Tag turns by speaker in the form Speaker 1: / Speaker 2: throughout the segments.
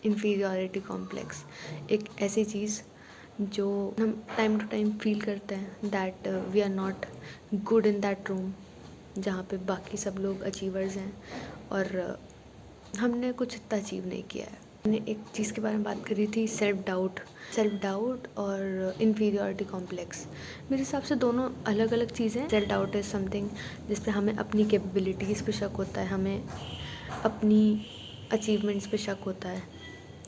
Speaker 1: Inferiority complex एक ऐसी चीज़ जो हम टाइम टू टाइम फील करते हैं that we are not good in that room जहाँ पे बाकी सब लोग अचीवर्स हैं और हमने कुछ इतना अचीव नहीं किया है। मैंने एक चीज़ के बारे में बात करी थी, सेल्फ डाउट और इन्फीरियॉरिटी कॉम्प्लेक्स। मेरे हिसाब से दोनों अलग अलग चीज़ें हैं। सेल्फ डाउट इज़ समथिंग जिस पे हमें अपनी कैपेबिलिटीज़ पे शक होता है, हमें अपनी अचीवमेंट्स पे शक होता है,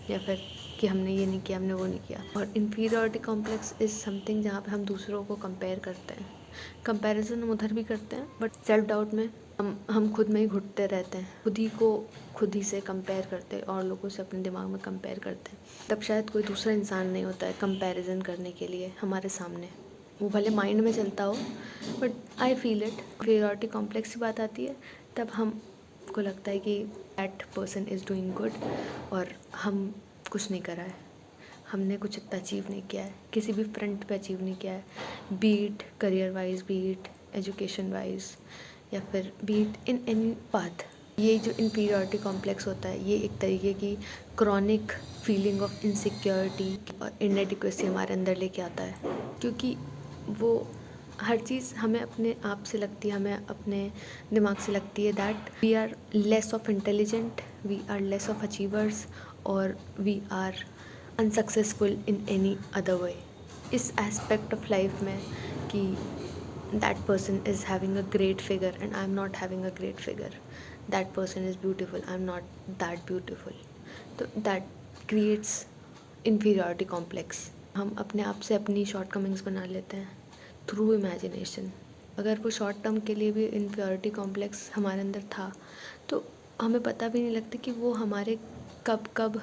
Speaker 1: या फिर कि हमने ये नहीं किया, हमने वो नहीं किया। और इन्फीरियॉरिटी कॉम्प्लेक्स इज़ समथिंग जहाँ पे हम दूसरों को कंपेयर करते हैं। कंपैरिजन हम उधर भी करते हैं, बट सेल्फ डाउट में हम खुद में ही घुटते रहते हैं, खुद ही से कंपेयर करते हैं और लोगों से अपने दिमाग में कंपेयर करते हैं। तब शायद कोई दूसरा इंसान नहीं होता है कंपैरिजन करने के लिए हमारे सामने, वो भले माइंड में चलता हो, but I feel it. Inferiority complex की बात आती है तब हमको लगता है कि that person is doing good और हम कुछ नहीं करा है, हमने कुछ इतना अचीव नहीं किया है, किसी भी फ्रंट पे अचीव नहीं किया है, beat career wise, beat education wise, या फिर बीट इन एनी पाथ। ये जो इन्फीरियॉरिटी कॉम्प्लेक्स होता है, ये एक तरीके की क्रॉनिक फीलिंग ऑफ इनसिक्योरिटी और इनएडिक्वेसी हमारे अंदर लेके आता है, क्योंकि वो हर चीज़ हमें अपने आप से लगती है, हमें अपने दिमाग से लगती है that we are less of intelligent, we are less of achievers, और we are unsuccessful in any other way. इस एस्पेक्ट ऑफ लाइफ में कि that person is having a great figure and I am not having a great figure, that person is beautiful, I am not that beautiful, तो that creates inferiority complex. हम अपने आप से अपनी short Cummings बना लेते हैं थ्रू इमेजिनेशन। अगर वो शॉर्ट टर्म के लिए भी इन्फीरियॉरिटी कॉम्प्लेक्स हमारे अंदर था तो हमें पता भी नहीं लगता कि वो हमारे कब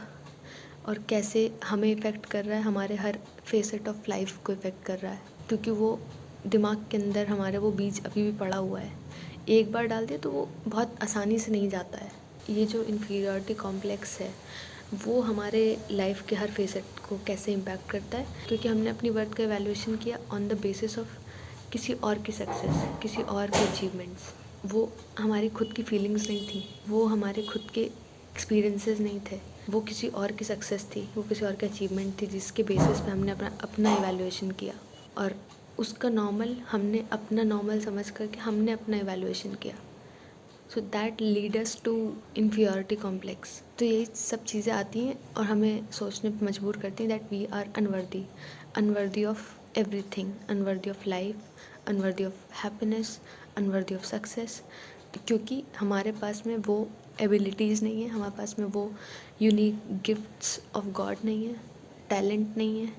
Speaker 1: और कैसे हमें इफ़ेक्ट कर रहा है, हमारे हर फेसेट ऑफ लाइफ को इफ़ेक्ट कर रहा है, क्योंकि वो दिमाग के अंदर हमारे वो बीज अभी भी पड़ा हुआ है। एक बार डाल दिया तो वो बहुत आसानी से नहीं जाता है। ये जो इन्फीरियॉरिटी कॉम्प्लेक्स है वो हमारे लाइफ के हर फेसेट को कैसे इम्पैक्ट करता है, क्योंकि हमने अपनी वर्थ का एवेल्यूएशन किया ऑन द बेसिस ऑफ किसी और की सक्सेस, किसी और के अचीवमेंट्स। वो हमारी खुद की फीलिंग्स नहीं थी, वो हमारे खुद के एक्सपीरियंसेस नहीं थे, वो किसी और की सक्सेस थी, वो किसी और की अचीवमेंट थी जिसके बेसिस पे हमने अपना इवैल्यूएशन किया, और उसका नॉर्मल हमने अपना नॉर्मल समझ करके हमने अपना इवैल्यूएशन किया। So that lead us to inferiority complex. तो यही सब चीज़ें आती हैं और हमें सोचने पर मजबूर करती हैं that we are unworthy of everything, unworthy of life, unworthy of happiness, unworthy of success, क्योंकि हमारे पास में वो एबिलिटीज़ नहीं है, हमारे पास में वो यूनिक गिफ्ट्स ऑफ गॉड नहीं है, टैलेंट नहीं है,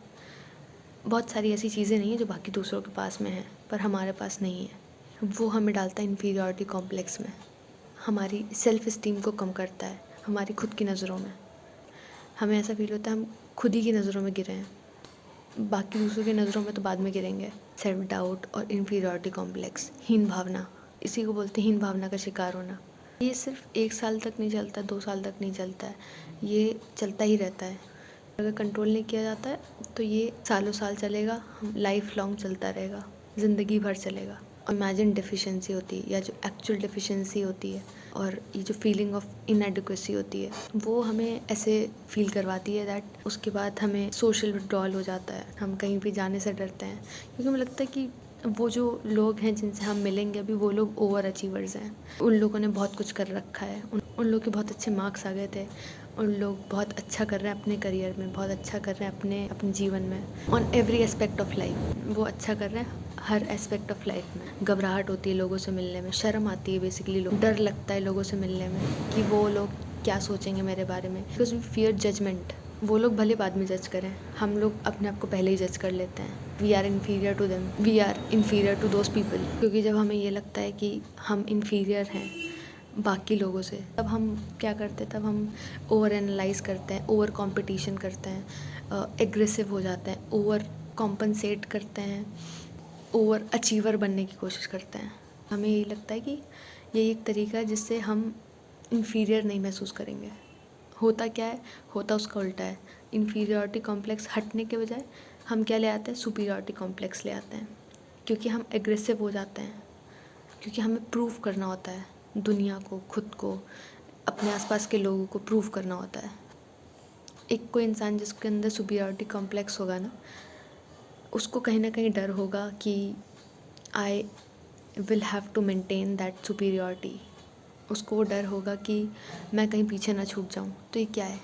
Speaker 1: बहुत सारी ऐसी चीज़ें नहीं हैं जो बाकी दूसरों के पास में हैं पर हमारे पास नहीं है। वो हमें डालता है इन्फीरियॉरिटी कॉम्प्लेक्स में, हमारी सेल्फ़ इस्टीम को कम करता है, हमारी खुद की नज़रों में। हमें ऐसा फील होता है हम खुद ही की नज़रों में गिरे हैं, बाकी दूसरों की नज़रों में तो बाद में गिरेंगे। सेल्फ डाउट और इन्फीरियॉरिटी कॉम्प्लेक्स, हीन भावना, इसी को बोलते हैं हीन भावना का शिकार होना। ये सिर्फ 1 साल तक नहीं चलता, 2 साल तक नहीं चलता है, ये चलता ही रहता है। अगर कंट्रोल नहीं किया जाता है तो ये सालों साल चलेगा, हम लाइफ लॉन्ग चलता रहेगा, ज़िंदगी भर चलेगा। इमेजिन डिफिशिएंसी होती है या जो एक्चुअल डिफिशिएंसी होती है, और ये जो फीलिंग ऑफ इनएडिक्वेसी होती है, वो हमें ऐसे फील करवाती है दैट उसके बाद हमें सोशल विड्रॉल हो जाता है, हम कहीं भी जाने से डरते हैं, क्योंकि हमें लगता है कि वो जो लोग हैं जिनसे हम मिलेंगे अभी, वो लोग ओवर अचीवर्स हैं, उन लोगों ने बहुत कुछ कर रखा है, उन लोग के बहुत अच्छे मार्क्स आ गए थे, उन लोग बहुत अच्छा कर रहे हैं अपने करियर में, बहुत अच्छा कर रहे हैं अपने जीवन में, on every aspect of life वो अच्छा कर रहे हैं, हर एस्पेक्ट ऑफ लाइफ में। घबराहट होती है लोगों से मिलने में, शर्म आती है, बेसिकली लोग डर लगता है लोगों से मिलने में कि वो लोग क्या सोचेंगे मेरे बारे में, बिकॉज वी फियर जजमेंट। वो लोग भले बाद में जज करें, हम लोग अपने आप को पहले ही जज कर लेते हैं। We are inferior to them, we are inferior to those people, क्योंकि जब हमें ये लगता है कि हम इन्फीरियर हैं बाकी लोगों से, तब हम क्या करते हैं, तब हम ओवर एनालाइज करते हैं, ओवर कंपटीशन करते हैं, एग्रेसिव हो जाते हैं, ओवर कॉम्पनसेट करते हैं, ओवर अचीवर बनने की कोशिश करते हैं। हमें यही लगता है कि यही एक तरीका है जिससे हम इन्फीरियर नहीं महसूस करेंगे। होता क्या है, होता उसका उल्टा है। इन्फीरियॉरिटी कॉम्प्लेक्स हटने के बजाय हम क्या ले आते हैं, सुपीरियॉरिटी कॉम्प्लेक्स ले आते हैं, क्योंकि हम एग्रेसिव हो जाते हैं, क्योंकि हमें प्रूव करना होता है दुनिया को, खुद को, अपने आसपास के लोगों को प्रूव करना होता है। एक कोई इंसान जिसके अंदर सुपीरियॉरिटी कॉम्प्लेक्स होगा ना, उसको कहीं ना कहीं डर होगा कि I will have to maintain that superiority. उसको वो डर होगा कि मैं कहीं पीछे ना छूट जाऊं। तो ये क्या है?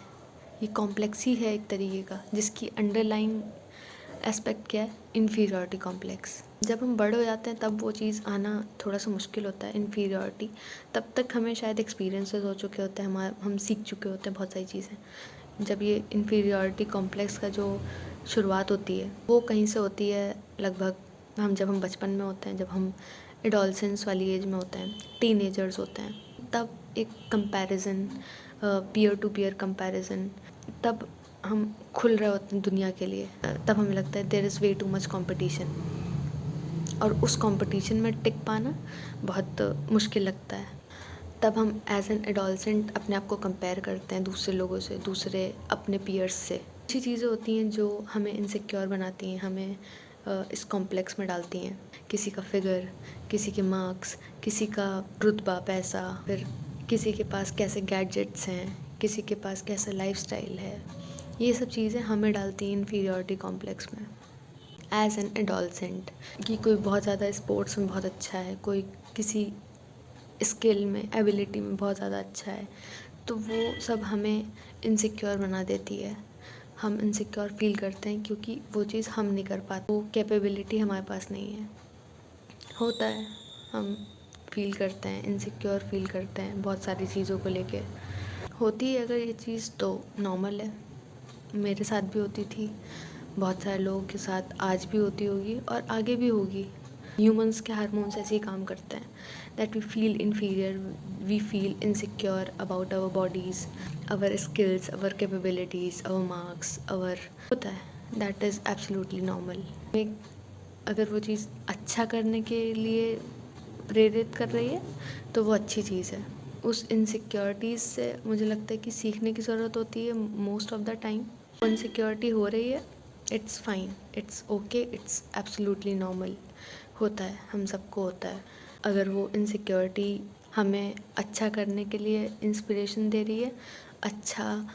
Speaker 1: ये कॉम्प्लेक्स ही है एक तरीके का, जिसकी अंडरलाइंग एस्पेक्ट क्या है? Inferiority complex. जब हम बड़े हो जाते हैं तब वो चीज़ आना थोड़ा सा मुश्किल होता है, इन्फीरियॉरिटी। तब तक हमें शायद एक्सपीरियंसेस हो चुके होते हैं, हम सीख चुके होते हैं बहुत सारी चीज़ें। जब ये इन्फीरियॉरिटी कॉम्प्लेक्स का जो शुरुआत होती है वो कहीं से होती है, लगभग जब हम बचपन में होते हैं, जब हम एडोलसेंस वाली एज में होते हैं, टीनेजर्स होते हैं, तब एक comparison, peer to peer comparison, तब हम खुल रहे होते हैं दुनिया के लिए। तब हमें लगता है there is way too much competition, और उस कंपटीशन में टिक पाना बहुत मुश्किल लगता है। तब हम एज एन एडोलसेंट अपने आप को कंपेयर करते हैं दूसरे लोगों से, दूसरे अपने पीयर्स से। अच्छी चीज़ें होती हैं जो हमें इनसिक्योर बनाती हैं, हमें इस कॉम्प्लेक्स में डालती हैं। किसी का फिगर, किसी के मार्क्स, किसी का रुतबा, पैसा, फिर किसी के पास कैसे गैजेट्स हैं, किसी के पास कैसा लाइफस्टाइल है। ये सब चीज़ें हमें डालती हैं इन्फीरियॉरिटी कॉम्प्लेक्स में एज एन एडोलसेंट। कि कोई बहुत ज़्यादा स्पोर्ट्स में बहुत अच्छा है, कोई किसी स्किल में, एबिलिटी में बहुत ज़्यादा अच्छा है, तो वो सब हमें इनसिक्योर बना देती है। हम इनसिक्योर फील करते हैं क्योंकि वो चीज़ हम नहीं कर पाते, वो कैपेबिलिटी हमारे पास नहीं है। होता है, हम फील करते हैं, इनसिक्योर फील करते हैं बहुत सारी चीज़ों को लेके। होती है अगर ये चीज़ तो नॉर्मल है, मेरे साथ भी होती थी, बहुत सारे लोगों के साथ आज भी होती होगी और आगे भी होगी। ह्यूमंस के हार्मोन्स ऐसे ही काम करते हैं that we feel inferior, we feel insecure about our bodies, our skills, our capabilities, our marks, our, होता है, दैट इज़ एब्सोल्युटली नॉर्मल। अगर वो चीज़ अच्छा करने के लिए प्रेरित कर रही है तो वो अच्छी चीज़ है। उस इनसिक्योरिटीज़ से मुझे लगता है कि सीखने की ज़रूरत होती है most of the time. Insecurity हो रही है, it's fine, it's okay, it's absolutely normal. होता है, हम सबको होता है। अगर वो इनसिक्योरिटी हमें अच्छा करने के लिए इंस्पिरेशन दे रही है, अच्छा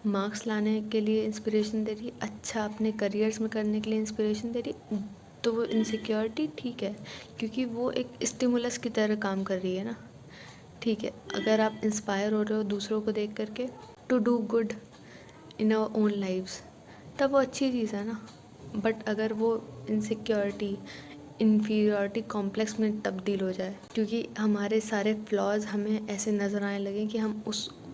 Speaker 1: मार्क्स लाने के लिए इंस्पिरेशन दे रही है, अच्छा अपने करियर्स में करने के लिए इंस्पिरेशन दे रही है, तो वो इनसिक्योरिटी ठीक है, क्योंकि वो एक स्टिमुलस की तरह काम कर रही है ना। ठीक है, अगर आप इंस्पायर हो रहे हो दूसरों को देख करके to do good in our own lives, तब वो अच्छी चीज़ है ना। बट अगर वो इनसिक्योरिटी इन्फीरियॉरिटी कॉम्प्लेक्स में तब्दील हो जाए, क्योंकि हमारे सारे फ्लॉज हमें ऐसे नज़र आने लगे कि हम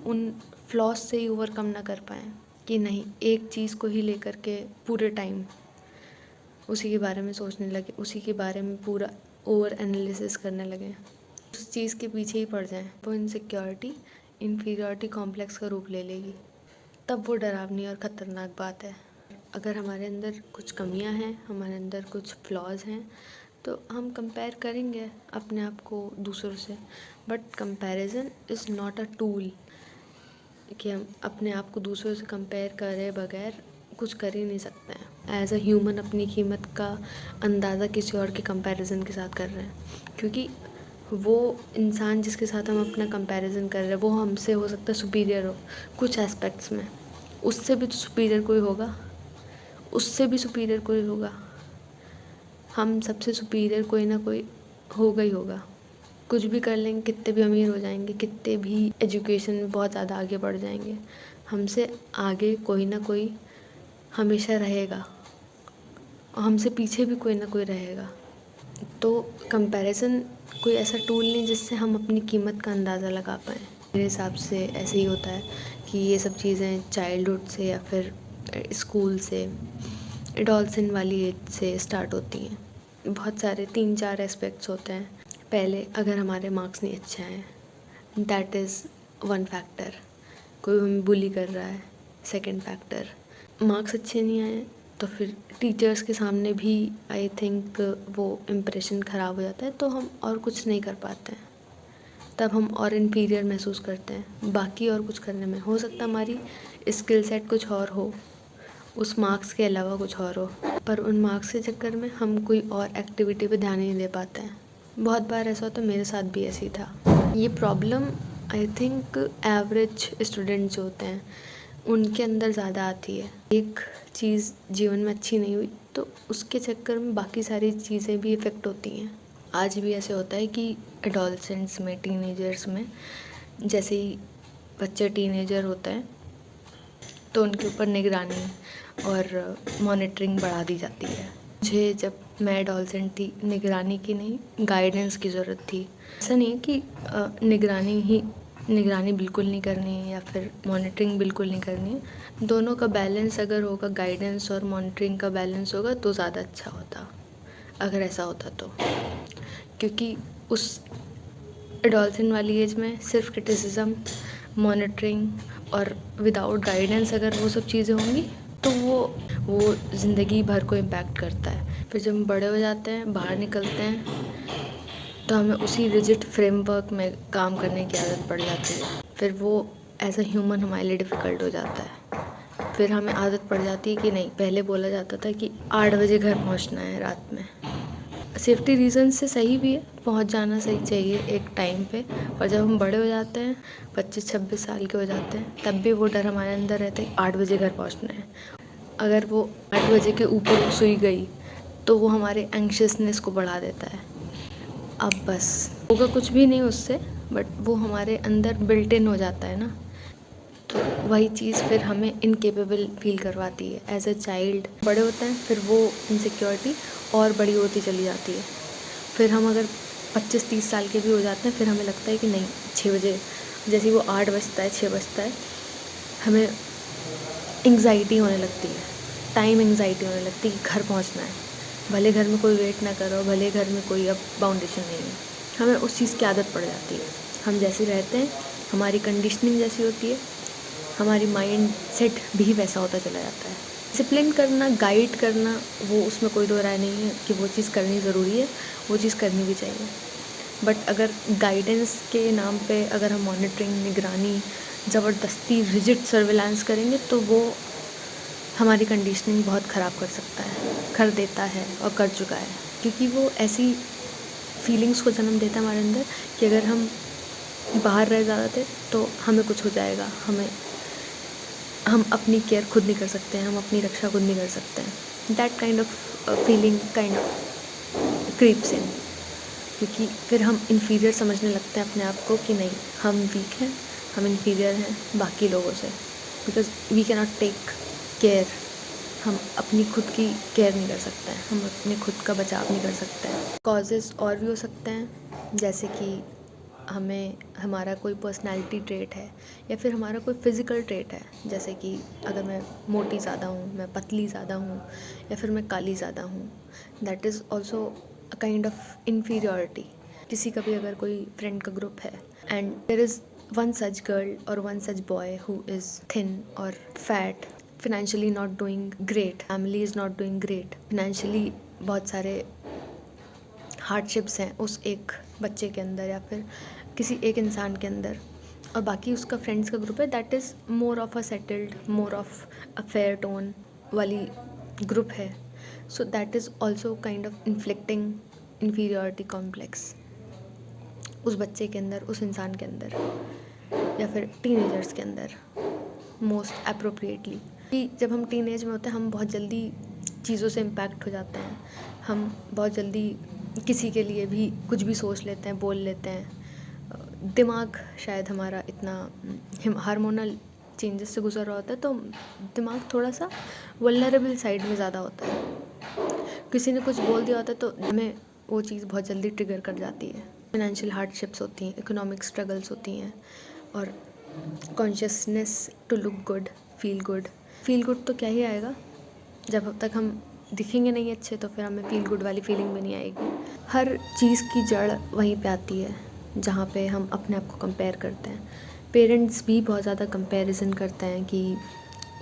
Speaker 1: उन फ्लॉज से ही ओवरकम ना कर पाएँ, कि नहीं एक चीज़ को ही लेकर के पूरे टाइम उसी के बारे में सोचने लगे, उसी के बारे में पूरा ओवर एनालिसिस करने लगे, उस चीज़ के पीछे ही पड़ जाएं, वो इनसिक्योरिटी इन्फीरियॉरिटी कॉम्प्लेक्स का रूप ले लेगी। तब वो डरावनी और ख़तरनाक बात है। अगर हमारे अंदर कुछ कमियां हैं, हमारे अंदर कुछ फ्लॉज हैं, तो हम कंपेयर करेंगे अपने आप को दूसरों से। But comparison is not a tool कि हम अपने आप को दूसरों से कंपेयर करे बगैर कुछ कर ही नहीं सकते हैं। एज अ ह्यूमन अपनी कीमत का अंदाज़ा किसी और के कंपैरिजन के साथ कर रहे हैं, क्योंकि वो इंसान जिसके साथ हम अपना कंपैरिजन कर रहे हैं वो हमसे हो सकता है सुपीरियर हो कुछ एस्पेक्ट्स में, उससे भी तो सुपीरियर कोई होगा, उससे भी सुपीरियर कोई होगा। हम सबसे सुपीरियर कोई ना कोई होगा ही होगा। कुछ भी कर लेंगे, कितने भी अमीर हो जाएंगे, कितने भी एजुकेशन में बहुत ज़्यादा आगे बढ़ जाएंगे, हमसे आगे कोई ना कोई हमेशा रहेगा और हमसे पीछे भी कोई ना कोई रहेगा। तो कंपैरिजन कोई ऐसा टूल नहीं जिससे हम अपनी कीमत का अंदाज़ा लगा पाएँ। मेरे हिसाब से ऐसे ही होता है कि ये सब चीज़ें चाइल्डहुड से या फिर स्कूल से, एडोलसेंट वाली एज से स्टार्ट होती हैं। बहुत सारे 3-4 एस्पेक्ट्स होते हैं। पहले अगर हमारे मार्क्स नहीं अच्छे हैं, दैट इज़ वन फैक्टर। कोई हमें बुली कर रहा है, सेकंड फैक्टर। मार्क्स अच्छे नहीं आए तो फिर टीचर्स के सामने भी आई थिंक वो इम्प्रेशन ख़राब हो जाता है, तो हम और कुछ नहीं कर पाते हैं। तब हम और इन्फीरियर महसूस करते हैं बाकी और कुछ करने में। हो सकता हमारी स्किल सेट कुछ और हो, उस मार्क्स के अलावा कुछ और हो, पर उन मार्क्स के चक्कर में हम कोई और एक्टिविटी पे ध्यान नहीं दे पाते हैं। बहुत बार ऐसा होता है, मेरे साथ भी ऐसी था। ये problem I think average student जो होते हैं उनके अंदर ज़्यादा आती है। एक चीज़ जीवन में अच्छी नहीं हुई तो उसके चक्कर में बाकी सारी चीज़ें भी इफ़ेक्ट होती हैं। आज भी ऐसे होता है कि एडोलसेंट्स में, टीनेजर्स में, जैसे ही बच्चे टीनेजर होते हैं तो उनके ऊपर निगरानी और मॉनिटरिंग बढ़ा दी जाती है। मुझे जब मैं एडोलसेंट थी, निगरानी की नहीं, गाइडेंस की ज़रूरत थी। ऐसा नहीं है कि निगरानी बिल्कुल नहीं करनी है या फिर मॉनिटरिंग बिल्कुल नहीं करनी है। दोनों का बैलेंस अगर होगा, गाइडेंस और मॉनिटरिंग का बैलेंस होगा तो ज़्यादा अच्छा होता, अगर ऐसा होता तो। क्योंकि उस एडोलसेंट वाली एज में सिर्फ क्रिटिसिज्म, मॉनिटरिंग और विदाउट गाइडेंस अगर वो सब चीज़ें होंगी तो वो ज़िंदगी भर को इम्पैक्ट करता है। फिर जब हम बड़े हो जाते हैं, बाहर निकलते हैं, तो हमें उसी रिजिड फ्रेमवर्क में काम करने की आदत पड़ जाती है। फिर वो एज अ ह्यूमन हमारे लिए डिफ़िकल्ट हो जाता है। फिर हमें आदत पड़ जाती है कि नहीं, पहले बोला जाता था कि 8 बजे घर पहुंचना है रात में। सेफ्टी रीज़न से सही भी है, पहुंच जाना सही चाहिए एक टाइम पे। और जब हम बड़े हो जाते हैं, 25-26 साल के हो जाते हैं, तब भी वो डर हमारे अंदर रहता है 8 बजे घर पहुंचना है। अगर वो 8 बजे के ऊपर सोई गई तो वो हमारे एंग्शियसनेस को बढ़ा देता है। अब बस होगा कुछ भी नहीं उससे, बट वो हमारे अंदर बिल्ट इन हो जाता है ना, तो वही चीज़ फिर हमें इनकेपेबल फील करवाती है एज अ चाइल्ड। बड़े होते हैं फिर वो इनसिक्योरिटी और बड़ी होती चली जाती है। फिर हम अगर 25-30 साल के भी हो जाते हैं, फिर हमें लगता है कि नहीं, 6 बजे, जैसे वो 8 बजता है, 6 बजता है, हमें एंग्जाइटी होने लगती है, टाइम एंग्जाइटी होने लगती है कि घर पहुंचना है। भले घर में कोई वेट ना करो, भले घर में कोई अब बाउंडेशन नहीं है, हमें उस चीज़ की आदत पड़ जाती है। हम जैसे रहते हैं, हमारी कंडीशनिंग जैसी होती है, हमारी माइंड सेट भी वैसा होता चला जाता है। डिसिप्लिन करना, गाइड करना, वो उसमें कोई दो राय नहीं है कि वो चीज़ करनी ज़रूरी है, वो चीज़ करनी भी चाहिए। बट अगर गाइडेंस के नाम पे अगर हम मॉनिटरिंग, निगरानी, ज़बरदस्ती रिजिड सर्विलांस करेंगे तो वो हमारी कंडीशनिंग बहुत ख़राब कर सकता है, कर देता है और कर चुका है। क्योंकि वो ऐसी फीलिंग्स को जन्म देता है हमारे अंदर कि अगर हम बाहर रह ज़्यादा थे तो हमें कुछ हो जाएगा, हम अपनी केयर खुद नहीं कर सकते हैं, हम अपनी रक्षा खुद नहीं कर सकते हैं। That kind of feeling kind of creeps in. क्योंकि फिर हम इन्फीरियर समझने लगते हैं अपने आप को कि नहीं, हम वीक हैं, हम इन्फीरियर हैं बाकी लोगों से, because we can not take care. हम अपनी खुद की केयर नहीं कर सकते हैं, हम अपने खुद का बचाव नहीं कर सकते हैं। कॉजेज़ और भी हो सकते हैं, जैसे कि हमें हमारा कोई पर्सनैलिटी ट्रेट है या फिर हमारा कोई फ़िज़िकल ट्रेट है। जैसे कि अगर मैं मोटी ज़्यादा हूँ, मैं पतली ज़्यादा हूँ या फिर मैं काली ज़्यादा हूँ, that is also a kind of inferiority. किसी का भी अगर कोई फ्रेंड का ग्रुप है and there is one such girl और one such boy who is thin और fat, financially not doing great, family is not doing great, financially बहुत सारे हार्डशिप्स हैं उस एक बच्चे के अंदर या फिर किसी एक इंसान के अंदर, और बाकी उसका फ्रेंड्स का ग्रुप है that is more of a settled, more of a fair tone वाली ग्रुप है। So that is also kind of inflicting inferiority complex उस बच्चे के अंदर, उस इंसान के अंदर या फिर टीनेजर्स के अंदर मोस्ट अप्रोप्रिएटली। कि जब हम टीनेज में होते हैं हम बहुत जल्दी चीज़ों से इम्पैक्ट हो जाते हैं, हम बहुत जल्दी किसी के लिए भी कुछ भी सोच लेते हैं, बोल लेते हैं। दिमाग शायद हमारा इतना हार्मोनल चेंजेस से गुजर रहा होता है, तो दिमाग थोड़ा सा वल्नरेबल साइड में ज़्यादा होता है। किसी ने कुछ बोल दिया होता है तो हमें वो चीज़ बहुत जल्दी ट्रिगर कर जाती है। फाइनेंशियल हार्डशिप्स होती हैं, इकोनॉमिक स्ट्रगल्स होती हैं, और consciousness to look good, feel good तो क्या ही आएगा, जब तक हम दिखेंगे नहीं अच्छे तो फिर हमें फील गुड वाली फीलिंग भी नहीं आएगी। हर चीज़ की जड़ वहीं पे आती है जहाँ पे हम अपने आप को कंपेयर करते हैं। पेरेंट्स भी बहुत ज़्यादा कंपैरिजन करते हैं कि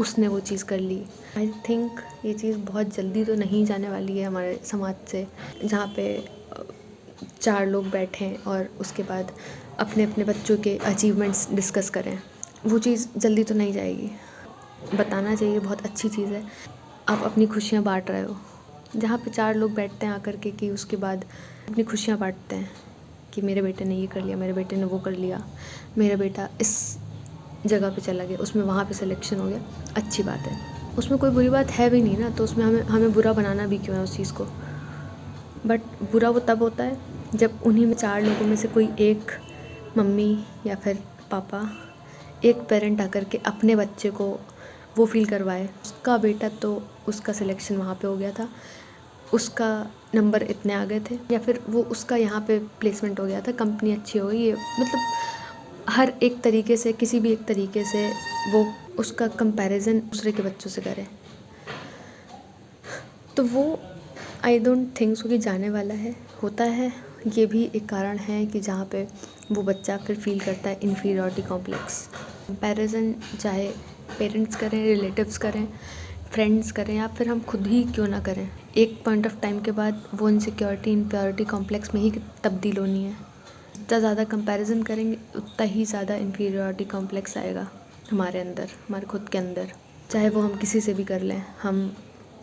Speaker 1: उसने वो चीज़ कर ली। आई थिंक ये चीज़ बहुत जल्दी तो नहीं जाने वाली है हमारे समाज से, जहाँ पे 4 लोग बैठें और उसके बाद अपने अपने बच्चों के अचीवमेंट्स डिस्कस करें। वो चीज़ जल्दी तो नहीं जाएगी। बताना चाहिए, बहुत अच्छी चीज़ है, आप अपनी खुशियाँ बांट रहे हो। जहाँ पे 4 लोग बैठते हैं आकर के कि उसके बाद अपनी खुशियाँ बांटते हैं कि मेरे बेटे ने ये कर लिया, मेरे बेटे ने वो कर लिया, मेरा बेटा इस जगह पे चला गया, उसमें वहाँ पे सिलेक्शन हो गया, अच्छी बात है, उसमें कोई बुरी बात है भी नहीं ना, तो उसमें हमें हमें बुरा बनाना भी क्यों है उस चीज़ को। बट बुरा वो तब होता है जब उन्हीं में 4 लोगों में से कोई एक मम्मी या फिर पापा, एक पेरेंट आकर के अपने बच्चे को वो फील करवाए उसका बेटा तो उसका सिलेक्शन वहाँ पे हो गया था, उसका नंबर इतने आ गए थे, या फिर वो उसका यहाँ पे प्लेसमेंट हो गया था, कंपनी अच्छी हो गई, ये मतलब हर एक तरीके से, किसी भी एक तरीके से वो उसका कंपैरिजन दूसरे के बच्चों से करे, तो वो आई डोंट थिंक सो कि जाने वाला है। होता है, ये भी एक कारण है कि जहाँ पे वो बच्चा फिर फील करता है इन्फीरियरिटी कॉम्प्लेक्स। कंपैरिजन चाहे पेरेंट्स करें, रिलेटिव्स करें, फ्रेंड्स करें, या फिर हम खुद ही क्यों ना करें, एक पॉइंट ऑफ टाइम के बाद वो इनसिक्योरिटी इन्फीरियरिटी कॉम्प्लेक्स में ही तब्दील होनी है। जितना ज़्यादा कंपैरिजन करेंगे उतना ही ज़्यादा इन्फीरियरिटी कॉम्प्लेक्स आएगा हमारे अंदर, हमारे खुद के अंदर, चाहे वो हम किसी से भी कर लें। हम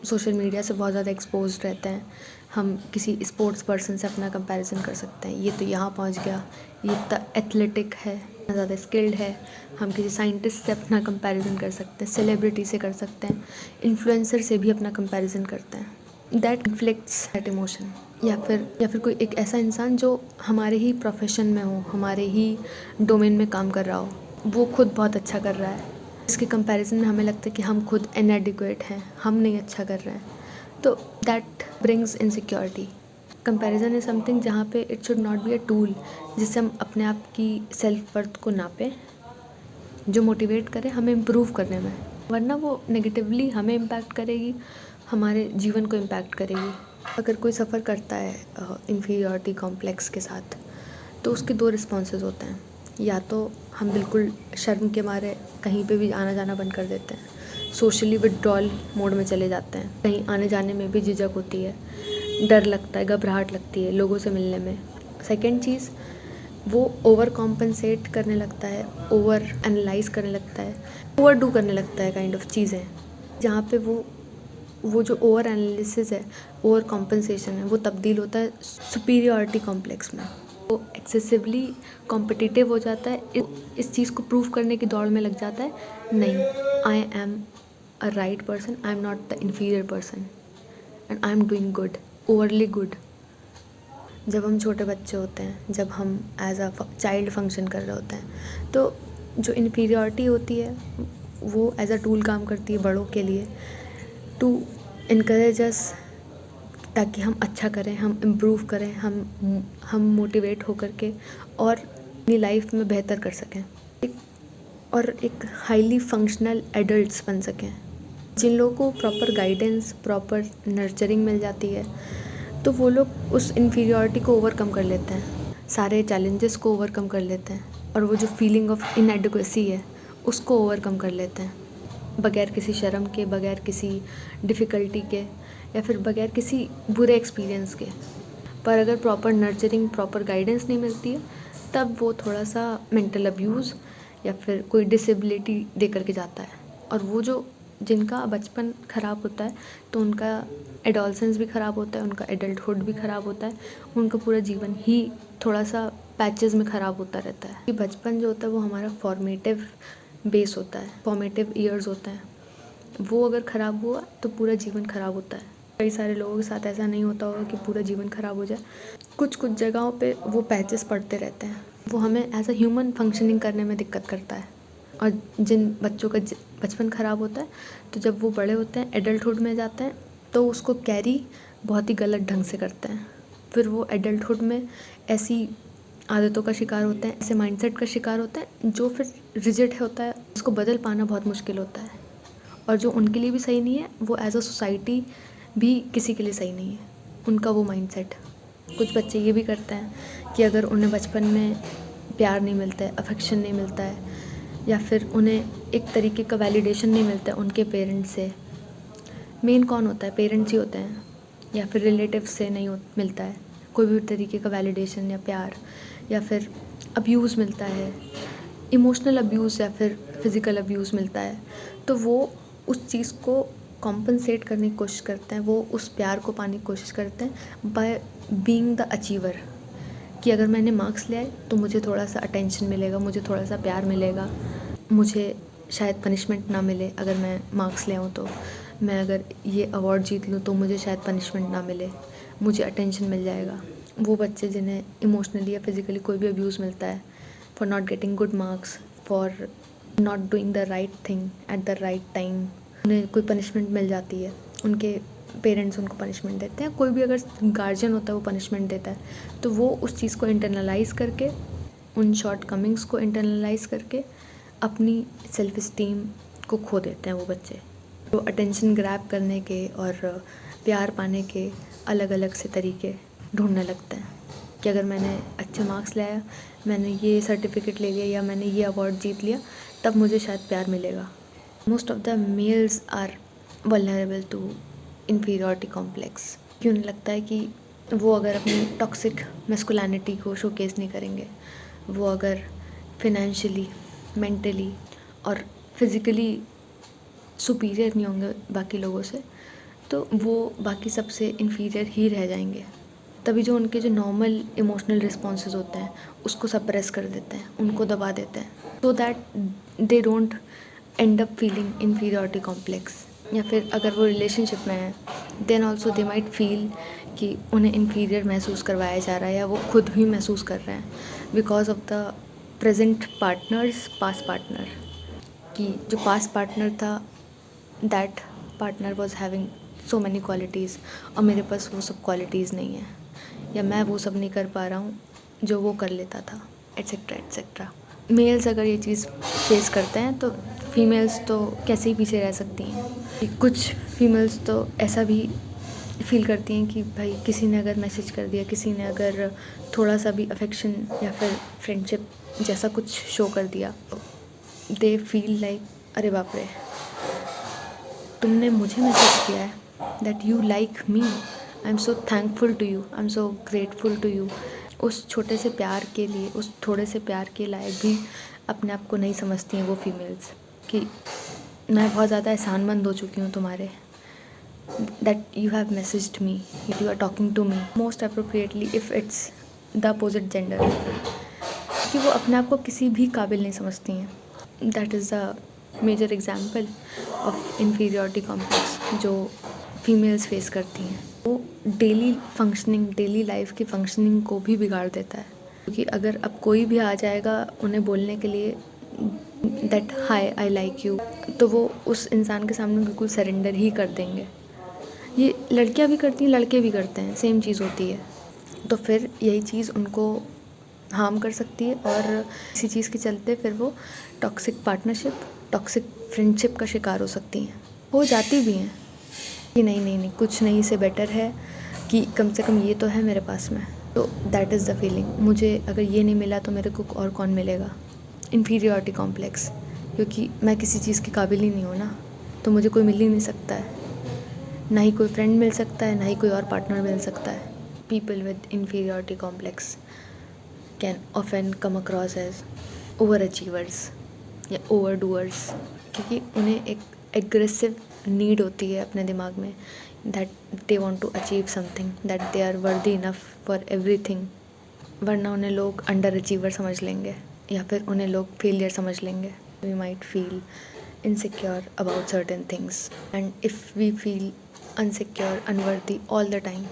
Speaker 1: सोशल मीडिया से बहुत ज़्यादा एक्सपोज रहते हैं, हम किसी स्पोर्ट्स पर्सन से अपना कंपैरिजन कर सकते हैं, ये तो यहाँ पहुँच गया, ये इतना एथलेटिक है, इतना ज़्यादा स्किल्ड है। हम किसी साइंटिस्ट से अपना कंपैरिजन कर सकते हैं, सेलिब्रिटी से कर सकते हैं, इन्फ्लुएंसर से भी अपना कंपैरिजन करते हैं। That inflicts that emotion. या फिर कोई एक ऐसा इंसान जो हमारे ही प्रोफेशन में हो, हमारे ही डोमेन में काम कर रहा हो, वो खुद बहुत अच्छा कर रहा है, इसके कंपैरिजन में हमें लगता है कि हम खुद इनएडिक्वेट हैं, हम नहीं अच्छा कर रहे हैं, तो that brings insecurity. Comparison is something जहाँ पे it should not be a tool जिससे हम अपने आप की सेल्फ वर्थ को नापें, जो मोटिवेट करे हमें इम्प्रूव करने में, वरना वो नेगेटिवली हमें इम्पैक्ट करेगी, हमारे जीवन को इम्पैक्ट करेगी। अगर कोई सफ़र करता है इन्फीरियरिटी कॉम्प्लेक्स के साथ, तो उसके 2 रिस्पॉन्सेज होते हैं। या तो हम बिल्कुल शर्म के मारे कहीं पे भी आना जाना बंद कर देते हैं, सोशली विड्रॉल मोड में चले जाते हैं, कहीं आने जाने में भी झिझक होती है, डर लगता है, घबराहट लगती है लोगों से मिलने में। सेकंड चीज़, वो ओवर कॉम्पनसेट करने लगता है, ओवर एनालाइज करने लगता है, ओवर डू करने लगता है काइंड ऑफ चीज़ें, जहाँ पे वो जो ओवर एनालिसिस है, ओवर कॉम्पनसेशन है, वो तब्दील होता है सुपीरियरिटी कॉम्प्लेक्स में। वो एक्सेसिवली कॉम्पिटिटिव हो जाता है, इस चीज़ को प्रूव करने की दौड़ में लग जाता है, नहीं, I am a right person, I am not the inferior person and I am doing good, overly good. जब हम छोटे बच्चे होते हैं, जब हम एज अ चाइल्ड फंक्शन कर रहे होते हैं, तो जो इन्फीरियरिटी होती है वो एज अ टूल काम करती है बड़ों के लिए, टू इनकरेज अस, ताकि हम अच्छा करें, हम इम्प्रूव करें, हम मोटिवेट होकर के और अपनी लाइफ में बेहतर कर सकें, एक हाईली फंक्शनल एडल्ट्स बन सकें। जिन लोगों को प्रॉपर गाइडेंस, प्रॉपर नर्चरिंग मिल जाती है, तो वो लोग उस इन्फीरियरिटी को ओवरकम कर लेते हैं, सारे चैलेंजेस को ओवरकम कर लेते हैं, और वो जो फीलिंग ऑफ इनएडिक्वेसी है उसको ओवरकम कर लेते हैं, बगैर किसी शर्म के, बगैर किसी डिफ़िकल्टी के, या फिर बगैर किसी बुरे एक्सपीरियंस के। पर अगर प्रॉपर नर्चरिंग, प्रॉपर गाइडेंस नहीं मिलती है, तब वो थोड़ा सा मेंटल अब्यूज़ या फिर कोई डिसेबिलिटी दे करके जाता है, और वो जो जिनका बचपन ख़राब होता है तो उनका एडोलसेंस भी ख़राब होता है, उनका एडल्टहुड भी ख़राब होता है, उनका पूरा जीवन ही थोड़ा सा पैचेस में ख़राब होता रहता है। कि बचपन जो होता है वो हमारा फॉर्मेटिव बेस होता है, फॉर्मेटिव ईयर्स होता है, वो अगर ख़राब हुआ तो पूरा जीवन ख़राब होता है। कई सारे लोगों के साथ ऐसा नहीं होता होगा कि पूरा जीवन ख़राब हो जाए, कुछ जगहों पे वो पैचेस पड़ते रहते हैं, वो हमें एज अ ह्यूमन फंक्शनिंग करने में दिक्कत करता है। और जिन बच्चों का बचपन ख़राब होता है, तो जब वो बड़े होते हैं, एडल्टहुड में जाते हैं, तो उसको कैरी बहुत ही गलत ढंग से करते हैं। फिर वो एडल्टहुड में ऐसी आदतों का शिकार होते हैं, ऐसे माइंडसेट का शिकार होते हैं जो फिर रिजिड होता है, उसको बदल पाना बहुत मुश्किल होता है, और जो उनके लिए भी सही नहीं है, वो एज अ सोसाइटी भी किसी के लिए सही नहीं है, उनका वो माइंडसेट। कुछ बच्चे ये भी करते हैं कि अगर उन्हें बचपन में प्यार नहीं मिलता है, अफेक्शन नहीं मिलता है, या फिर उन्हें एक तरीके का वैलिडेशन नहीं मिलता है उनके पेरेंट्स से, मेन कौन होता है, पेरेंट्स ही होते हैं, या फिर रिलेटिव से नहीं मिलता है कोई भी तरीके का वैलिडेशन या प्यार, या फिर अब्यूज़ मिलता है, इमोशनल अब्यूज़ या फिर फिज़िकल अब्यूज़ मिलता है, तो वो उस चीज़ को कॉम्पनसेट करने की कोशिश करते हैं, वो उस प्यार को पाने की कोशिश करते हैं बाय बीइंग द अचीवर, कि अगर मैंने मार्क्स ले आए तो मुझे थोड़ा सा अटेंशन मिलेगा, मुझे थोड़ा सा प्यार मिलेगा, मुझे शायद पनिशमेंट ना मिले अगर मैं मार्क्स ले आऊँ तो, मैं अगर ये अवार्ड जीत लूँ तो मुझे शायद पनिशमेंट ना मिले, मुझे अटेंशन मिल जाएगा। वो बच्चे जिन्हें इमोशनली या फिज़िकली कोई भी अब्यूज़ मिलता है for not getting good marks, for not doing the right thing at the right time, उन्हें कोई पनिशमेंट मिल जाती है, उनके पेरेंट्स उनको पनिशमेंट देते हैं, कोई भी अगर गार्जियन होता है वो पनिशमेंट देता है, तो वो उस चीज़ को इंटरनलाइज़ करके, उन शॉर्ट कमिंग्स को इंटरनलाइज़ करके अपनी सेल्फ इस्टीम को खो देते हैं वो बच्चे। तो अटेंशन ग्रैब करने के और प्यार पाने के अलग अलग से तरीके ढूंढने लगते हैं कि अगर मैंने अच्छे मार्क्स लाया, मैंने ये सर्टिफिकेट ले लिया या मैंने ये अवार्ड जीत लिया, तब मुझे शायद प्यार मिलेगा। Most of the males are vulnerable to inferiority complex. क्यों नहीं लगता है कि वो अगर अपनी टॉक्सिक मैस्कुलिनिटी को शोकेस नहीं करेंगे, वो अगर फिनेंशियली, मेंटली और फिज़िकली सुपीरियर नहीं होंगे बाकी लोगों से, तो वो बाकी सबसे इन्फीरियर ही रह जाएंगे। तभी जो उनके जो नॉर्मल इमोशनल रिस्पॉन्सेज होते हैं उसको सप्रेस कर देते हैं, उनको दबा देते हैं, so that they don't end up feeling inferiority complex. या फिर अगर वो रिलेशनशिप में है, then also they might feel कि उन्हें इन्फीरियर महसूस करवाया जा रहा है या वो खुद भी महसूस कर रहे हैं because of the present partners past partner, कि जो पास्ट पार्टनर था that partner was having so many qualities और मेरे पास वो सब क्वालिटीज़ नहीं है, या मैं वो सब नहीं कर पा रहा हूँ जो वो कर लेता था, एट्सेट्रा एट्सेट्रा। मेल्स अगर ये चीज़ फेस करते हैं तो फीमेल्स तो कैसे ही पीछे रह सकती हैं। कुछ फीमेल्स तो ऐसा भी फील करती हैं कि भाई किसी ने अगर मैसेज कर दिया, किसी ने अगर थोड़ा सा भी अफेक्शन या फिर फ्रेंडशिप जैसा कुछ शो कर दिया, दे फील लाइक अरे बाप रे, तुमने मुझे मैसेज किया है, that you like me, I am so thankful to you, I am so grateful to you. उस छोटे से प्यार के लिए, उस थोड़े से प्यार के लायक भी अपने आप को नहीं समझती हैं वो फीमेल्स, कि मैं बहुत ज़्यादा एहसानमंद हो चुकी हूँ तुम्हारे, that you have messaged me, you are talking to me most appropriately if it's the opposite gender, कि वो अपने आप को किसी भी काबिल नहीं समझती हैं। That is the major example of inferiority complex जो फीमेल्स फेस करती हैं। वो डेली फंक्शनिंग, डेली लाइफ की फंक्शनिंग को भी बिगाड़ देता है, क्योंकि अगर अब कोई भी आ जाएगा उन्हें बोलने के लिए that hi I like you, तो वो उस इंसान के सामने बिल्कुल सरेंडर ही कर देंगे। ये लड़कियां भी करती हैं, लड़के भी करते हैं, सेम चीज़ होती है। तो फिर यही चीज़ उनको हार्म कर सकती है और इसी चीज़ के चलते फिर वो टॉक्सिक पार्टनरशिप, टॉक्सिक फ्रेंडशिप का शिकार हो सकती हैं, हो जाती भी हैं कि नहीं नहीं नहीं कुछ नहीं से बेटर है कि कम से कम ये तो है मेरे पास में। तो दैट इज़ द फीलिंग, मुझे अगर ये नहीं मिला तो मेरे को और कौन मिलेगा। इन्फीरियरिटी कॉम्प्लेक्स, क्योंकि मैं किसी चीज़ के काबिल ही नहीं हूँ ना, तो मुझे कोई मिल ही नहीं सकता है, ना ही कोई फ्रेंड मिल सकता है, ना ही कोई और पार्टनर मिल सकता है। People with inferiority complex can often come across as over achievers या ओवर डूअर्स, क्योंकि उन्हें एक एग्रेसिव नीड होती है अपने दिमाग में that they want to achieve something, that they are worthy enough for everything, वरना उन्हें लोग अंडर अचीवर समझ लेंगे या फिर उन्हें लोग फेलियर समझ लेंगे। We might feel insecure about certain things, and if we feel unsecure, unworthy all the time,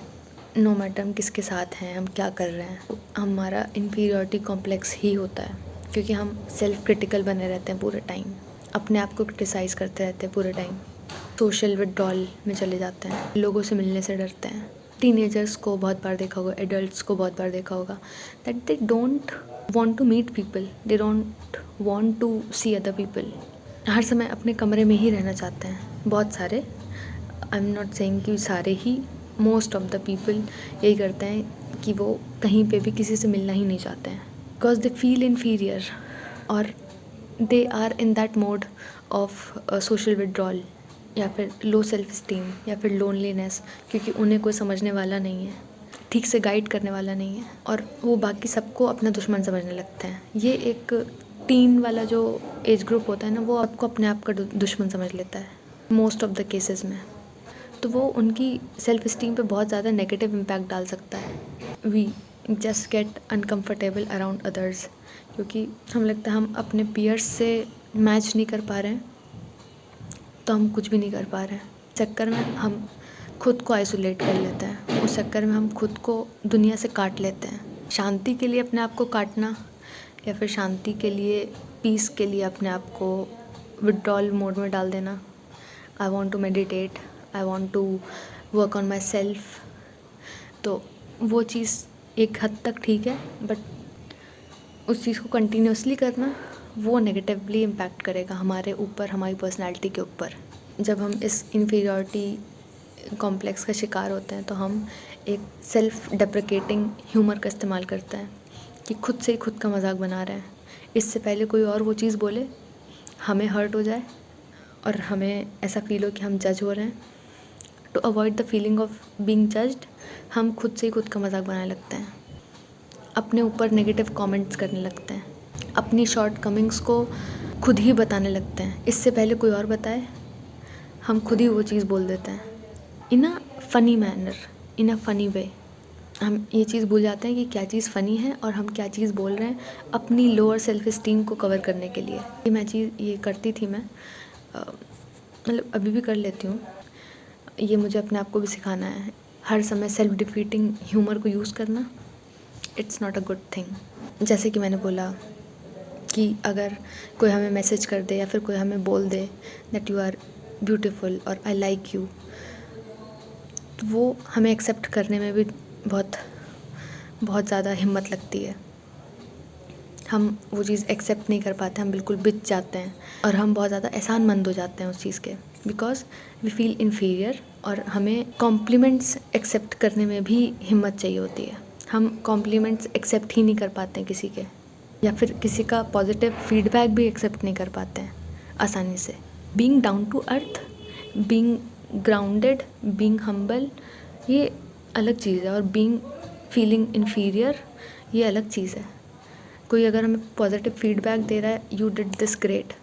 Speaker 1: no matter हम किसके साथ हैं, हम क्या कर रहे हैं, हमारा इन्फीरियरिटी कॉम्प्लेक्स ही होता है, क्योंकि हम सेल्फ क्रिटिकल बने रहते हैं पूरे टाइम, अपने आप को क्रिटिसाइज़ करते रहते हैं पूरे टाइम, सोशल विड्रॉल में चले जाते हैं, लोगों से मिलने से डरते हैं। टीनेजर्स को बहुत बार देखा होगा, एडल्ट्स को बहुत बार देखा होगा that they don't want to meet people, they don't want to see other people, हर समय अपने कमरे में ही रहना चाहते हैं। बहुत सारे, आई एम नॉट सेइंग कि सारे ही, मोस्ट ऑफ द पीपल यही करते हैं कि वो कहीं पे भी किसी से मिलना ही नहीं चाहते हैं, बिकॉज दे फील इन्फीरियर और they are in that mode of social withdrawal या फिर लो सेल्फ स्टीम या फिर लोनलीनेस, क्योंकि उन्हें कोई समझने वाला नहीं है, ठीक से गाइड करने वाला नहीं है, और वो बाकी सबको अपना दुश्मन समझने लगते हैं। ये एक टीन वाला जो एज ग्रुप होता है ना, वो आपको अपने आप का दुश्मन समझ लेता है मोस्ट ऑफ द केसेस में, तो वो उनकी सेल्फ स्टीम पे बहुत ज़्यादा नेगेटिव इम्पैक्ट डाल सकता है। We just get uncomfortable around others, क्योंकि हम लगता है हम अपने पीयर्स से मैच नहीं कर पा रहे हैं तो हम कुछ भी नहीं कर पा रहे हैं। चक्कर में हम खुद को आइसोलेट कर लेते हैं, उस चक्कर में हम खुद को दुनिया से काट लेते हैं। शांति के लिए अपने आप को काटना या फिर शांति के लिए, पीस के लिए अपने आप को विड्रॉल मोड में डाल देना। I want to meditate, I want to work on myself, तो वो चीज़ एक हद तक ठीक है, बट उस चीज़ को कंटिन्यूसली करना वो नेगेटिवली इम्पैक्ट करेगा हमारे ऊपर, हमारी पर्सनैलिटी के ऊपर। जब हम इस इन्फीरियॉरिटी कॉम्प्लेक्स का शिकार होते हैं तो हम एक सेल्फ डेप्रिकेटिंग ह्यूमर का इस्तेमाल करते हैं कि खुद से ही खुद का मजाक बना रहे हैं। इससे पहले कोई और वो चीज़ बोले, हमें हर्ट हो जाए और हमें ऐसा फील हो कि हम जज हो रहे हैं। To avoid the feeling of being judged, हम खुद से ही खुद का मजाक बनाने लगते हैं, अपने ऊपर नेगेटिव कमेंट्स करने लगते हैं, अपनी शॉर्ट कमिंग्स को खुद ही बताने लगते हैं। इससे पहले कोई और बताए, हम खुद ही वो चीज़ बोल देते हैं इन अ फ़नी मैनर, इन अ फ़नी वे। हम ये चीज़ भूल जाते हैं कि क्या चीज़ फ़नी है और हम क्या चीज़ बोल रहे हैं अपनी लोअर सेल्फ इस्टीम को कवर करने के लिए। ये करती थी मैं, मतलब अभी भी कर लेती हूँ। ये मुझे अपने आप को भी सिखाना है। हर समय सेल्फ डिफीटिंग ह्यूमर को यूज़ करना, it's not a good thing. जैसे कि मैंने बोला कि अगर कोई हमें मैसेज कर दे या फिर कोई हमें बोल दे दैट यू आर ब्यूटीफुल और आई लाइक यू, तो वो हमें एक्सेप्ट करने में भी बहुत ज़्यादा हिम्मत लगती है। हम वो चीज़ एक्सेप्ट नहीं कर पाते, हम बिल्कुल बिच जाते हैं और हम बहुत ज़्यादा एहसानमंद हो जाते हैं उस चीज़ के, बिकॉज वी फील इन्फीरियर। और हमें कॉम्प्लीमेंट्स एक्सेप्ट करने में भी हिम्मत चाहिए होती है। हम कॉम्प्लीमेंट्स एक्सेप्ट ही नहीं कर पाते हैं किसी के, या फिर किसी का पॉजिटिव फीडबैक भी एक्सेप्ट नहीं कर पाते हैं आसानी से। Being down to earth, being grounded, being humble, ये अलग चीज़ है, और बीइंग फीलिंग इन्फीरियर ये अलग चीज़ है। कोई अगर हमें पॉजिटिव फीडबैक दे रहा है, you did this great,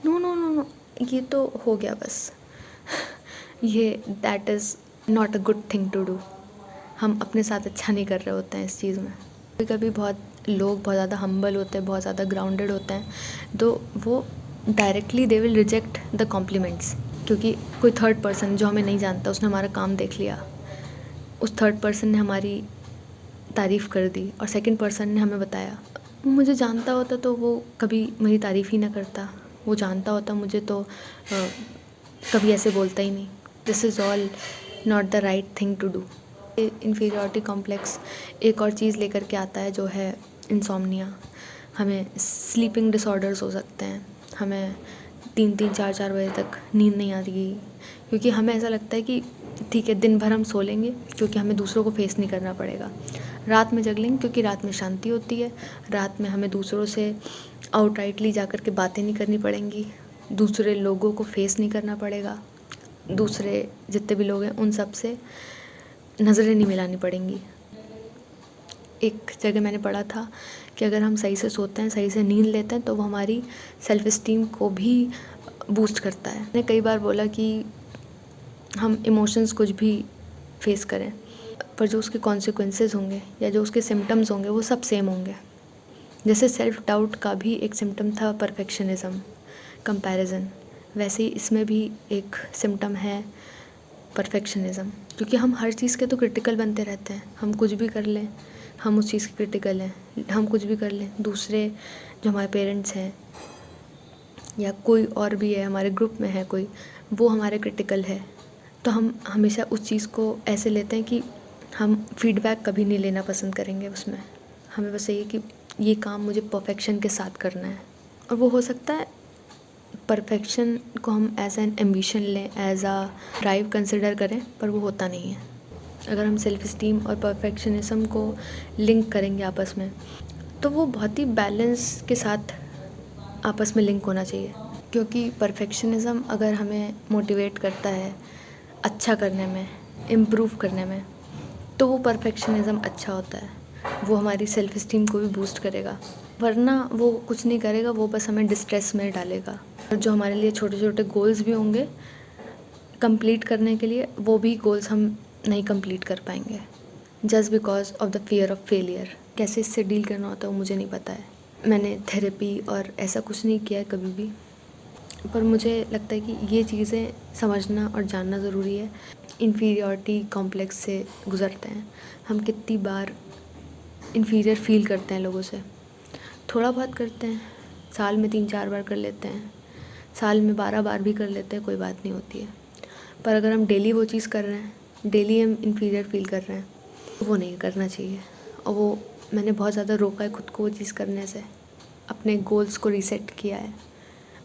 Speaker 1: no no no no, ये तो हो गया बस ये that is not a good thing to do. हम अपने साथ अच्छा नहीं कर रहे होते हैं इस चीज़ में। कभी कभी लोग बहुत ज़्यादा हम्बल होते हैं, बहुत ज़्यादा ग्राउंडेड होते हैं, तो वो directly they will reject the compliments, क्योंकि कोई थर्ड पर्सन जो हमें नहीं जानता, उसने हमारा काम देख लिया, उस थर्ड पर्सन ने हमारी तारीफ़ कर दी और सेकंड पर्सन ने हमें बताया। मुझे जानता होता तो वो कभी मेरी तारीफ़ ही ना करता, वो जानता होता मुझे तो कभी ऐसे बोलता ही नहीं। This is all not the right thing to do. Inferiority complex एक और चीज़ लेकर के आता है, जो है इंसोम्निया। हमें स्लीपिंग डिसऑर्डर्स हो सकते हैं, हमें 3-3 4-4 बजे तक नींद नहीं आती, क्योंकि हमें ऐसा लगता है कि ठीक है दिन भर हम सो लेंगे क्योंकि हमें दूसरों को फेस नहीं करना पड़ेगा, रात में जग लेंगे क्योंकि रात में शांति होती है, रात में हमें दूसरों से आउटराइटली जा कर के बातें नहीं करनी पड़ेंगी, दूसरे लोगों को फेस नहीं करना पड़ेगा, दूसरे जितने भी लोग हैं उन सब से नज़रें नहीं मिलानी पड़ेंगी। एक जगह मैंने पढ़ा था कि अगर हम सही से सोते हैं, सही से नींद लेते हैं, तो वो हमारी सेल्फ इस्टीम को भी बूस्ट करता है। मैंने कई बार बोला कि हम इमोशंस कुछ भी फेस करें, पर जो उसके कॉन्सिक्वेंसेस होंगे या जो उसके सिम्टम्स होंगे वो सब सेम होंगे। जैसे सेल्फ डाउट का भी एक सिम्टम था परफेक्शनिज़म, कंपैरिजन, वैसे ही इसमें भी एक सिम्टम है परफेक्शनिज़म, क्योंकि हम हर चीज़ के तो क्रिटिकल बनते रहते हैं। हम कुछ भी कर लें, हम उस चीज़ के क्रिटिकल हैं, हम कुछ भी कर लें, दूसरे जो हमारे पेरेंट्स हैं या कोई और भी है, हमारे ग्रुप में है कोई, वो हमारे क्रिटिकल है, तो हम हमेशा उस चीज़ को ऐसे लेते हैं कि हम फीडबैक कभी नहीं लेना पसंद करेंगे उसमें। हमें बस ये कि ये काम मुझे परफेक्शन के साथ करना है, और वो हो सकता है परफेक्शन को हम एज एन एम्बिशन लें, एज अ ड्राइव कंसिडर करें, पर वो होता नहीं है। अगर हम सेल्फ इस्टीम और परफेक्शनिज्म को लिंक करेंगे आपस में, तो वो बहुत ही बैलेंस के साथ आपस में लिंक होना चाहिए, क्योंकि परफेक्शनिज्म अगर हमें मोटिवेट करता है अच्छा करने में, इम्प्रूव करने में, तो वो परफेक्शनिज्म अच्छा होता है, वो हमारी सेल्फ इस्टीम को भी बूस्ट करेगा। वरना वो कुछ नहीं करेगा, वो बस हमें डिस्ट्रेस में डालेगा। और जो हमारे लिए छोटे छोटे गोल्स भी होंगे कंप्लीट करने के लिए, वो भी गोल्स हम नहीं कंप्लीट कर पाएंगे, just because of the fear of failure. कैसे इससे डील करना होता है वो मुझे नहीं पता है, मैंने थेरेपी और ऐसा कुछ नहीं किया है कभी भी, पर मुझे लगता है कि ये चीज़ें समझना और जानना ज़रूरी है। इन्फीरियॉरिटी कॉम्प्लेक्स से गुज़रते हैं हम, कितनी बार इन्फीरियर फील करते हैं लोगों से। थोड़ा बहुत करते हैं, साल में 3-4 बार कर लेते हैं, साल में 12 बार भी कर लेते हैं, कोई बात नहीं होती है। पर अगर हम डेली वो चीज़ कर रहे हैं, डेली हम इन्फीरियर फील कर रहे हैं, तो वो नहीं करना चाहिए। और वो मैंने बहुत ज़्यादा रोका है खुद को वो चीज़ करने से। अपने गोल्स को रीसेट किया है,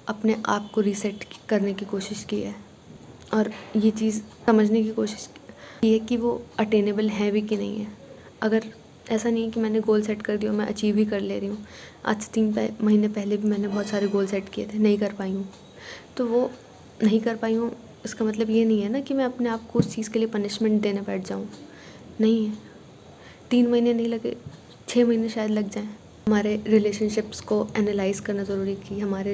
Speaker 1: अपने आप को रीसेट करने की कोशिश की है, और ये चीज़ समझने की कोशिश की है कि वो अटेनेबल है भी कि नहीं है। अगर ऐसा नहीं है कि मैंने गोल सेट कर दिया मैं अचीव ही कर ले रही हूँ। आज से 3 महीने पहले भी मैंने बहुत सारे गोल सेट किए थे, नहीं कर पाई हूँ। तो वो नहीं कर पाई हूँ, इसका मतलब ये नहीं है ना कि मैं अपने आप को उस चीज़ के लिए पनिशमेंट देने बैठ जाऊँ। नहीं है, 3 महीने नहीं लगे, 6 महीने शायद लग जाएँ। हमारे रिलेशनशिप्स को एनालाइज़ करना ज़रूरी है कि हमारे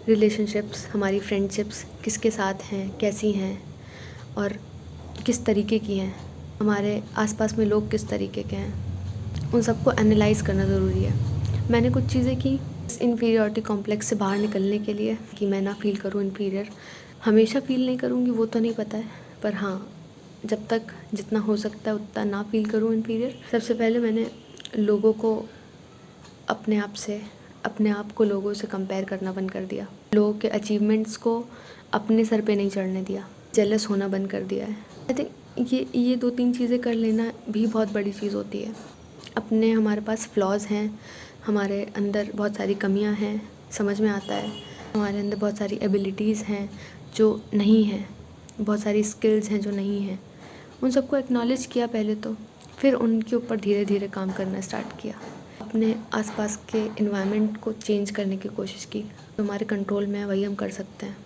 Speaker 1: रिलेशनशिप्स, हमारी फ्रेंडशिप्स किसके साथ हैं, कैसी हैं और किस तरीके की हैं, हमारे आसपास में लोग किस तरीके के हैं, उन सबको एनालाइज़ करना ज़रूरी है। मैंने कुछ चीज़ें की इस इन्फीरियॉरिटी कॉम्प्लेक्स से बाहर निकलने के लिए कि मैं ना फ़ील करूँ इन्फीरियर। हमेशा फ़ील नहीं करूँगी वो तो नहीं पता है, पर हाँ, जब तक जितना हो सकता है उतना ना फ़ील करूँ इन्फीरियर। सबसे पहले मैंने लोगों को अपने आप को लोगों से कंपेयर करना बंद कर दिया। लोगों के अचीवमेंट्स को अपने सर पे नहीं चढ़ने दिया, जेलस होना बंद कर दिया है। आई थिंक ये 2-3 चीज़ें कर लेना भी बहुत बड़ी चीज़ होती है। हमारे पास फ्लॉज़ हैं, हमारे अंदर बहुत सारी कमियां हैं, समझ में आता है। हमारे अंदर बहुत सारी एबिलिटीज़ हैं जो नहीं हैं, बहुत सारी स्किल्स हैं जो नहीं हैं। उन सबको एक्नॉलेज किया पहले तो, फिर उनके ऊपर धीरे धीरे काम करना स्टार्ट किया। अपने आसपास के एनवायरनमेंट को चेंज करने की कोशिश की। जो हमारे कंट्रोल में है वही हम कर सकते हैं।